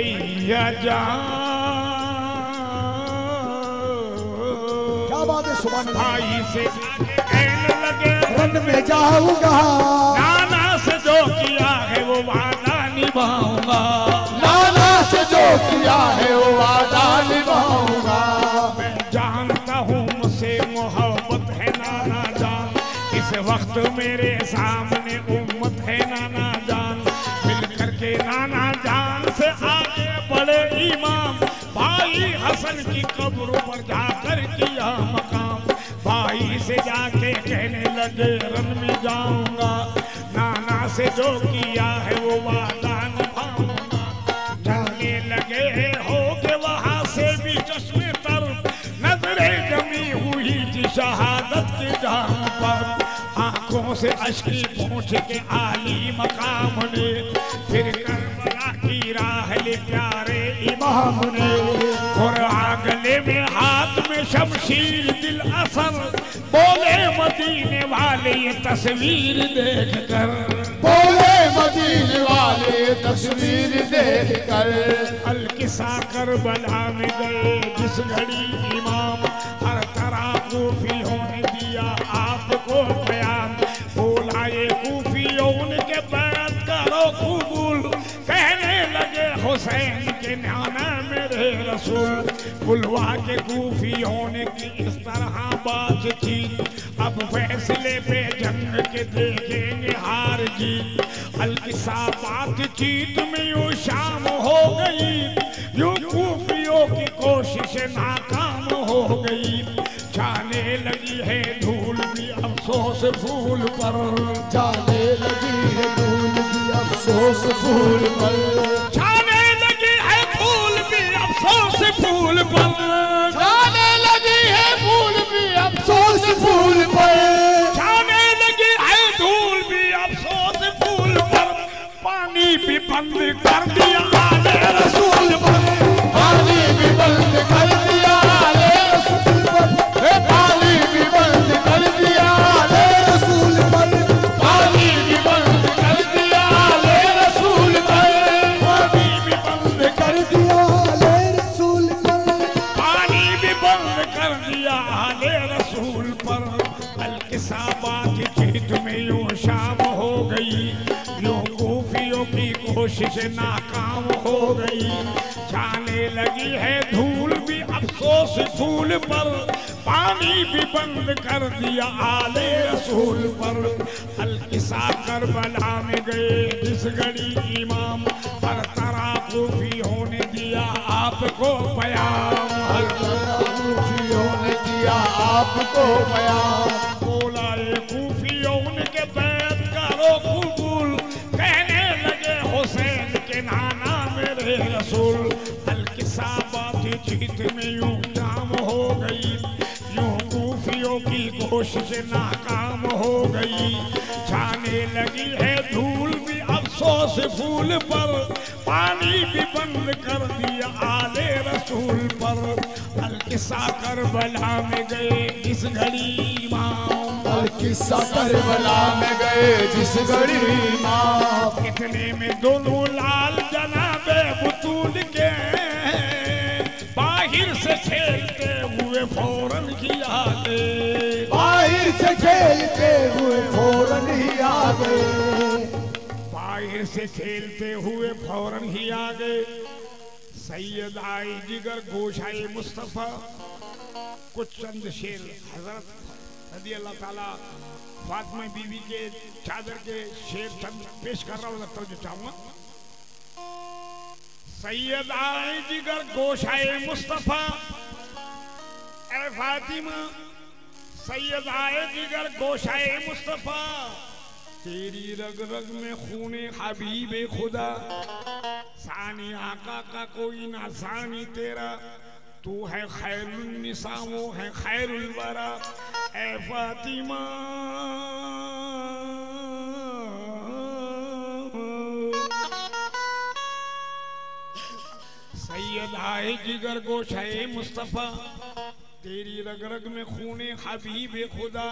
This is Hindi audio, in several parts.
भैया जान। क्या बात है सुभान अल्लाह। भाई से कहने लगे रन में जाऊंगा, नाना से जो किया है वो वादा निभाऊंगा। नाना से जो किया है वो वादा निभाऊंगा। मैं जानता हूँ मुझसे मोहब्बत है नाना जान, इस वक्त मेरे सामने उम्मत है नाना जान। मिल करके नाना जान से आगे बढ़े इमाम, भाई हसन की कब्र पर जाकर किया मकाम। भाई से जाके कहने लगे रन में जाऊंगा, नाना से जो किया है वो वादा निभाऊंगा। जाने लगे हो के वहां से भी चश्मे तर, नजरें जमी हुई थी शहादत के जाम पर। आंखों से अश्की पूछ के आली मकाम ने, फिर करबला की राह ले प्यारे इमाम ने। और आगले में हाथ में शमशीर दिल असर, बोले मदीने वाले ये तस्वीर देख कर। बोले मदीने वाले तस्वीर देख कर। अलकिसा करबला में गए जिस घड़ी इमाम, हर तरह कूफी होने दिया आपको बयान। बोला ये कूफियों के बैत करो कबूल, कहने लगे हुसैन के नाना मेरे रसूल। बुलवा के कूफियों ने की इस तरह बातचीत, अब फैसले पे जंग के देखेंगे हार जीत। अलकिसा बातचीत में यूं शाम हो गई, यूं कूफियों की कोशिश नाकाम हो गई। जाने लगी है धूल भी अफसोस फूल पर, जाने लगी है धूल भी अफसोस फूल पर। जाने लगी है धूल भी अफसोस फूल पर। जाने लगी है धूल भी अफसोस फूल पर। जाने लगी है धूल भी अफसोस फूल पर। पानी भी बंद कर दिया आले रसूल पर। पानी भी बंद कर दिया आले रसूल पर। पानी भी बंद कर दिया आले रसूल पर। पानी भी बंद कर दिया आले रसूल पर। पानी भी बंद कर दिया आले रसूल पर। पानी भी बंद कर दिया आले रसूल पर। अलकिसा बातचीत में यूं शाम हो गई, यूं कूफियों की कोशिश नाकाम हो गई। जाने लगी है धूल भी अफसोस फूल पर। पानी भी बंद कर दिया आले रसूल पर। अलकिसा करबला में गए जिस घड़ी इमाम, हर तरह कूफियों ने दिया आपको बयान। हर तरह कूफियों ने दिया आपको बयान। बोला ये कूफियों के बैत करो कबूल, कहने लगे हुसैन के नाना मेरे रसूल। अलकिसा बातचीत में यूं शाम हो गई, यूं कूफियों की कोशिश नाकाम हो गई। जाने लगी है धूल भी अफसोस फूल पर। पानी भी बंद कर दिया आले रसूल पर। अलकिसा करबला में गए इस घड़ी इमाम। अलकिसा करबला में गए जिस घड़ी इमाम। इतने में दोनों लाल जनाबे बुतूल के, बाहिर से खेलते हुए फौरन ही आ गए। बाहर से खेलते हुए फौरन ही आ गए। बाहिर से खेलते हुए फौरन ही आ गए। सैयद आई जिगर गोशाए मुस्तफा, कुछ चंद शेर हजरत रज़ी अल्लाह ताला फातिमा बीवी के चादर के शेर चंद पेश कर रहा हूँ, तवज्जो चाहूंगा। सैयद आई जिगर गोशाए मुस्तफा, ए फातिमा सैयद आए जिगर गोशाए मुस्तफा, तेरी रग रग में खूने हबीबे खुदा। सानी आका का कोई ना सानी तेरा, तू है खैरुल निसा वो है खैरुल वरा। ए फातिमा सैयद आए जिगर गोशाए मुस्तफा, तेरी रग रग में खूने हबीबे खुदा।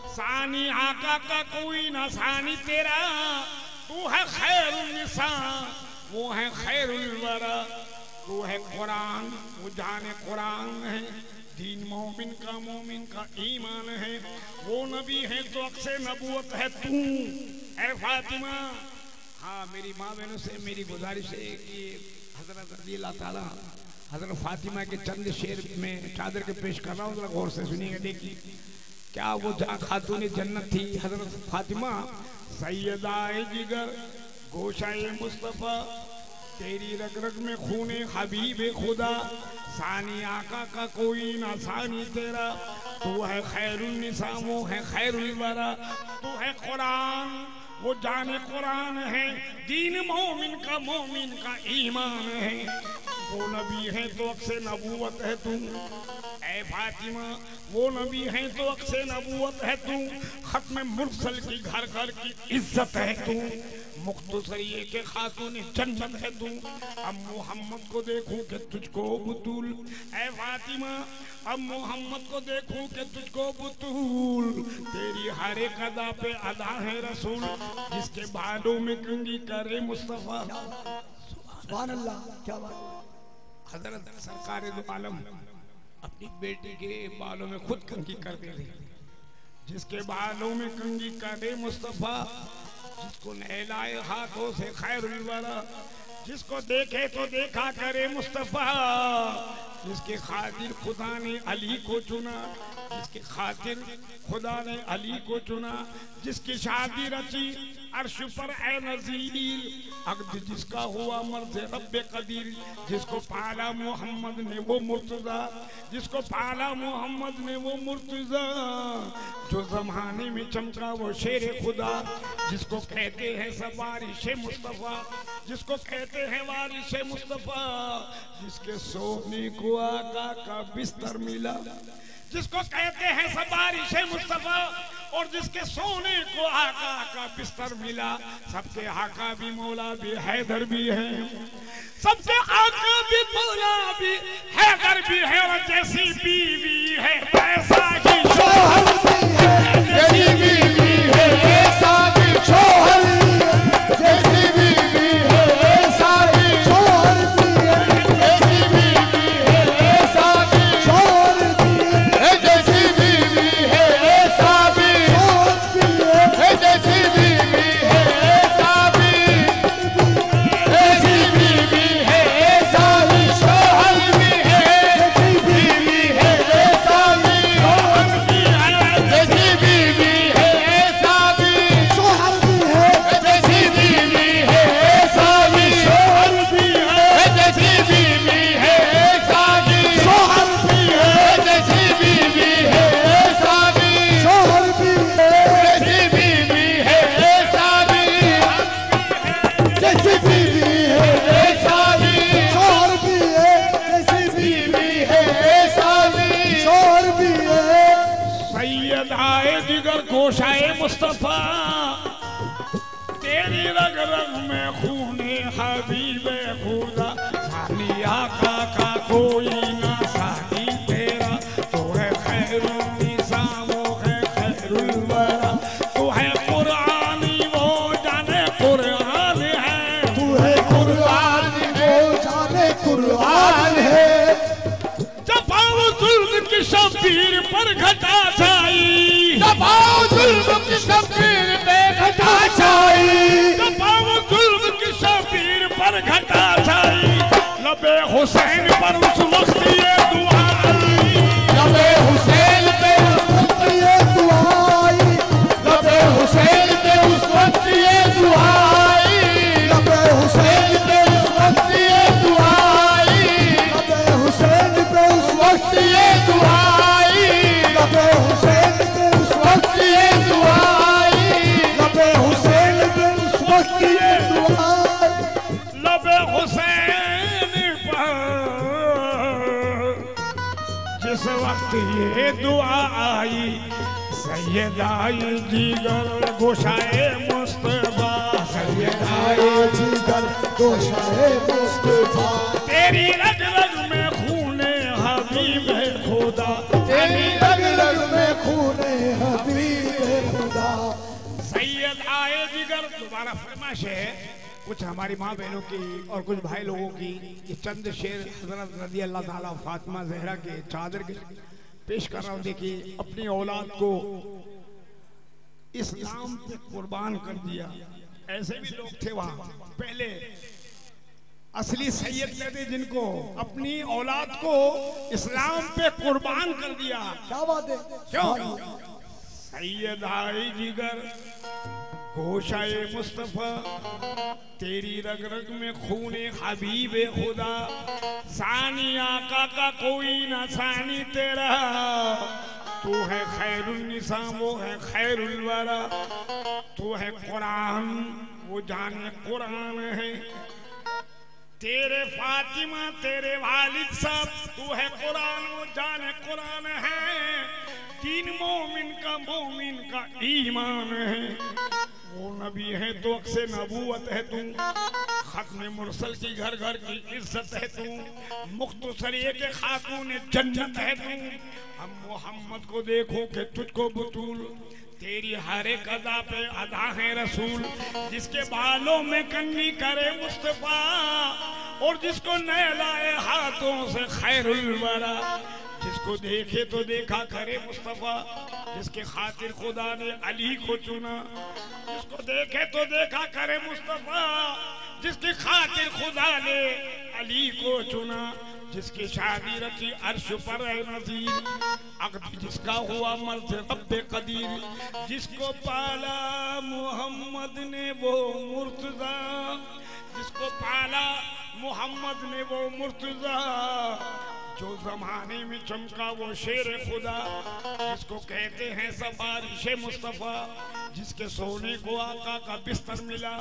सानी आका का कोई ना सानी तेरा, तू है खैरुल निसा वो है खैरुल वरा। वो है कुरान, वो जाने कुरान है। दीन मोमिन का ईमान है। वो नबी है तो अक्से नबूवत है तू ऐ फातिमा। हाँ मेरी माँ बहनों से मेरी गुजारिश है कि हजरत रज़ी अल्लाह ताला हजरत फातिमा के चंद शेर में चादर के पेश कर रहा हूँ, जरा गौर से सुनिएगा। देखिए क्या वो जहाँ खातून जन्नत थी हजरत फातिमा, सैयदाए जिगर गोशाए मुस्तफ़ा, तेरी रग रग में खूने हबीबे खुदा, सानी आका का कोई ना सानी तेरा, तू है खैरुल निसा वो है खैरुल वरा, तू है कुरान वो जाने कुरान है। दीन मोमिन का ईमान है। वो नबी है तो अक्से नबूवत है तू ऐ फातिमा, वो नबी है तो अक्से नबूवत है तू, खत्म मुरसल की घर घर की इज्जत है तू, मुख्तसरिये के खातून जन्नत है तू। अब मोहम्मद को देखूं कि तुझको बुतूल ऐ फातिमा, अब मोहम्मद को देखूं कि तुझको बुतूल, तेरी हर एक अदा पे अदा है रसूल, जिसके बालों में कंघी करे मुस्तफा। सुभान अल्लाह, क्या बात। हजरत सरकार दो आलम अपनी बेटी के बालों में खुद कंघी करते थे, जिसके बालों में कंघी करे मुस्तफा, जिसको नहलाए हाथों से खैरुल वरा, जिसको देखे तो देखा करे मुस्तफा, जिसके खातिर खुदा ने अली को चुना, जिसके खातिर खुदा ने अली को चुना, जिसकी शादी रची अर्श पर ए नज़ीर, अक़द जिसका हुआ मर्ज़ रब्बे कदीर, जिसको पाला मोहम्मद ने वो मुर्तज़ा, जिसको पाला मोहम्मद ने वो मुर्तज़ा, जो ज़माने में चमका वो शेर खुदा, जिसको कहते हैं सब वारिश मुस्तफ़ा, जिसको कहते हैं वारिश मुस्तफ़ा, जिसके सोने को आका का बिस्तर मिला, जिसको कहते हैं सब वारिश मुस्तफ़ा, और जिसके सोने को आका का बिस्तर मिला। सबके आका भी मौला भी हैदर भी है, सबके आका भी मौला भी हैदर भी है, और जैसी बीवी है पैसा की शोहर भी है, जैसी बीवी है ऐसा भी शोहर भी है, जैसी बीवी है ऐसा भी शोहर भी है, जैसी बीवी है ऐसा भी शोहर भी है, जैसी बीवी है ऐसा भी शोहर भी है, जैसी बीवी है ऐसा भी, जैसी बीवी है ऐसा भी शोहर भी है, जैसी बीवी है ऐसा भी शोहर भी है, जैसी बीवी है ऐसा भी शोहर भी है, जैसी बीवी है ऐसा भी शोहर भी है, जैसी बीवी है ऐसा भी शोहर भी है, जैसी बीवी है ऐसा भी शोहर भी है, जैसी बीवी है ऐसा भी, जैसी बीवी है ऐसा भी शोहर भी है, जैसी बीवी है ऐसा भी शोहर भी है। सैयद आए जिगर गोशाए मुस्तफा, तेरी रग रग में खूने हबीबे खुदा, सानी आका का कोई ना सानी तेरा, तो है खैरुल निसा वो है खैरुल वरा, तो है कुरानी वो जाने कुरान है, तू है कुरान वो जाने कुरान है, जफाओ जुल्म की शब्बीर पर घटा छाई, दबाओ जुल्म की शब्बीर पे घटा छाई, दबाओ जुल्म की शब्बीर पर घटा छाई, लबे हुसैन पर उस वक्त ये दुआ आई, लबे हुसैन पे उस वक्त ये दुआ आई, लबे हुसैन पे उस वक्त ये दुआ आई, लबे हुसैन पे उस वक्त ये दुआ आई, लबे हुसैन पे उस वक्त ये दुआ आई, लबे हुसैन पे उस वक्त ये दुआ आई, लबे हुसैन पे उस वक्त ये दुआ आई। लबे हुसैन पर जिस वक्त ये दुआ आई, सैयद आई जिगर गोशाए मुस्तफा, सैयद आए जिगर गोशाए मुस्तफा, तेरी रग रग में खूने हबीब है खुदा, तेरी रग रग में खूने हबीब खुदा। सैयद आए जिगर दोबारा फरमाइश है, कुछ हमारी माँ बहनों की और कुछ भाई लोगों की ये चंद शेर हजरत रज़ी अल्लाह ताला फातिमा ज़हरा के चादर के पेश कर रहा हूँ। देखिए, अपनी औलाद को इस्लाम पे कुर्बान कर दिया। ऐसे भी लोग थे वहां पहले, असली सैयद कहते जिनको अपनी औलाद को इस्लाम पे कुर्बान कर दिया। क्या बात है? क्यों? सैयद आई जिगर गोशाए मुस्तफा, तेरी रग रग में खूने हबीबे खुदा, सानी आका का कोई ना सानी तेरा, तू है खैरुल निसा वो है खैरुल वरा, तू है कुरान वो जाने कुरान है, तेरे फातिमा तेरे वालिद साहब, तू है कुरान वो जाने कुरान है, तीन मोमिन का ईमान है, वो नबी है तो अक्से नबूवत है तू, खत्म मुरसल की घर घर की इज्जत है तू, मुख्तसरिये के खातून जन्नत है तू, हम मोहम्मद को देखो कि तुझको बतूल, तेरी हर एक अदा पे अदा है रसूल, जिसके बालों में कंघी करे मुस्तफा, और जिसको नहलाए हाथों से खैरुल वरा, जिसको देखे तो देखा करे मुस्तफा, जिसके खातिर खुदा ने अली को चुना, जिसको देखे तो देखा करे मुस्तफा, जिसकी खातिर खुदा ने अली को चुना, जिसकी शादी रखी अर्श पर है नज़ीर, अक़द जिसका हुआ मर्द रब्बे कदीर, जिसको पाला मोहम्मद ने वो मुर्तज़ा, जिसको पाला मोहम्मद ने वो मुर्तज़ा, जो जमाने में चमका वो शेर खुदा, जिसको कहते हैं सफारिश मुस्तफा, जिसके सोने को आका का बिस्तर मिला,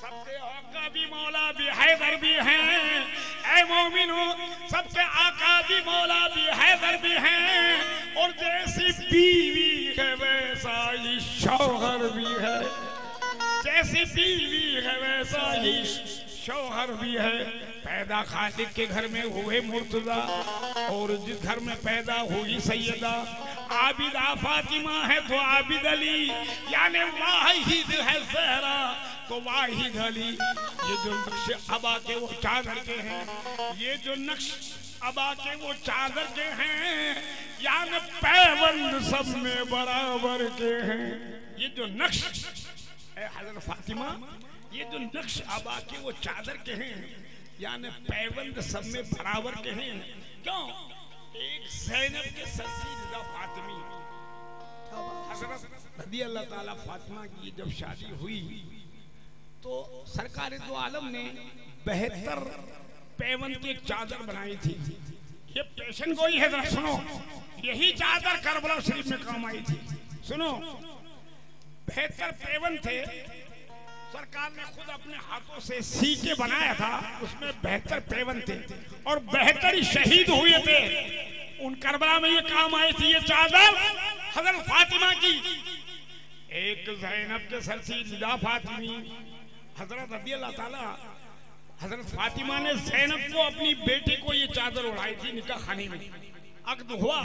सबके आका भी मौला भी हैदर भी हैं, ऐ मोमिनो सबके आका भी मौला भी हैदर भी हैं, और जैसी बीवी है वैसा ही शौहर भी है, जैसी बीवी है वैसा ही शौहर भी है, पैदा खालिक के घर में हुए मुर्तजा, और जिस घर में पैदा हुई सैयदा आबिदा फातिमा है तो आबिद अली, यानी वाहिद है ज़हरा तो वाहिद अली। ये जो नक्श अबा के वो चादर के हैं, ये जो नक्श अबा के वो चादर के हैं, यानी पैबंद सब में बराबर के हैं, ये जो नक्श हज़रत फातिमा, ये जो नक्श अबा के वो चादर के हैं, यानी पैबंद सब में बराबर के हैं। क्यों? एक ज़ैनब के सस्सी रिज़ा फातिमी, हज़रत रज़ी अल्लाह ताला फातिमा की जब शादी हुई तो सरकार दो आलम ने 72 पैबंद की एक चादर बनाई थी। ये पेशन गोई है, जरा सुनो, यही चादर करबला शरीफ में काम आई थी। सुनो, 72 पैबंद थे, सरकार ने खुद अपने हाथों से सी के बनाया था, उसमें 72 पैबंद थे और 72 ही शहीद हुए थे। उन करबला में ये काम आई थी ये चादर हज़रत फातिमा की। एक ज़ैनब के सरसी रिज़ा फातिमी, हज़रत रज़ी अल्लाह ताला, हज़रत फातिमा ने ज़ैनब को अपनी बेटी को ये चादर उड़ाई थी निकाह खाने में। अक़द हुआ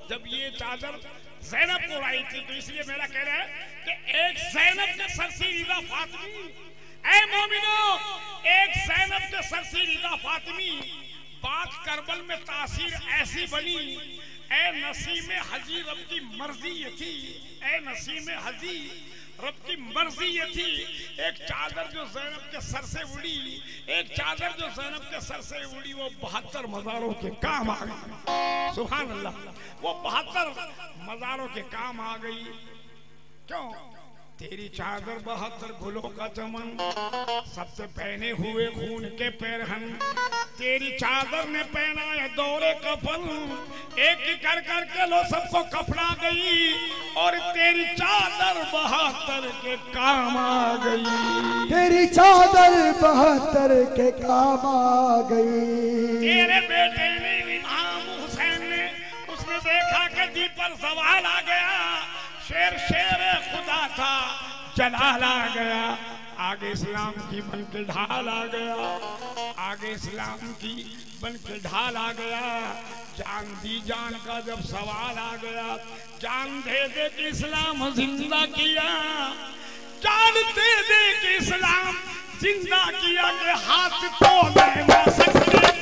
जब ये चादर ज़ैनब को उड़ाई थी, तो इसलिए मेरा कहना है कि एक ज़ैनब के सरसी रिज़ा फातिमी, ऐ मोमिनो एक ज़ैनब के सरसी रिज़ा फातिमी, बात करबल में तासीर ऐसी बनी, ऐ नसीम हजी रब की मर्जी ये थी, ऐ नसीम हजी रब की मर्जी ये थी, एक चादर जो ज़ैनब के सर से उड़ी, एक चादर जो ज़ैनब के सर से उड़ी वो 72 मज़ारों के काम आ गई। सुभान अल्लाह, वो 72 मज़ारों के काम आ गई। क्यों? तेरी चादर 72 गुलों का चमन, सबसे पहने हुए खून के पैरहन, तेरी चादर ने पहना है दौरे कफन, एक ही कर के लो सबको कफना गई, और तेरी चादर 72 के काम आ गई। तेरी चादर 72 के काम आ गई। तेरे बेटे ने इमाम हुसैन ने, उसने देखा कि जी पर सवाल आ गया, शेर शेर खुदा था, जलाल आ गया, आगे इस्लाम की बन के ढाल आ गया, आगे इस्लाम की बन के ढाल आ गया, जान दी जान का जब सवाल आ गया, जान दे दे कि इस्लाम जिंदा किया, जान दे दे कि इस्लाम जिंदा किया के हाथ तो ले ना सकते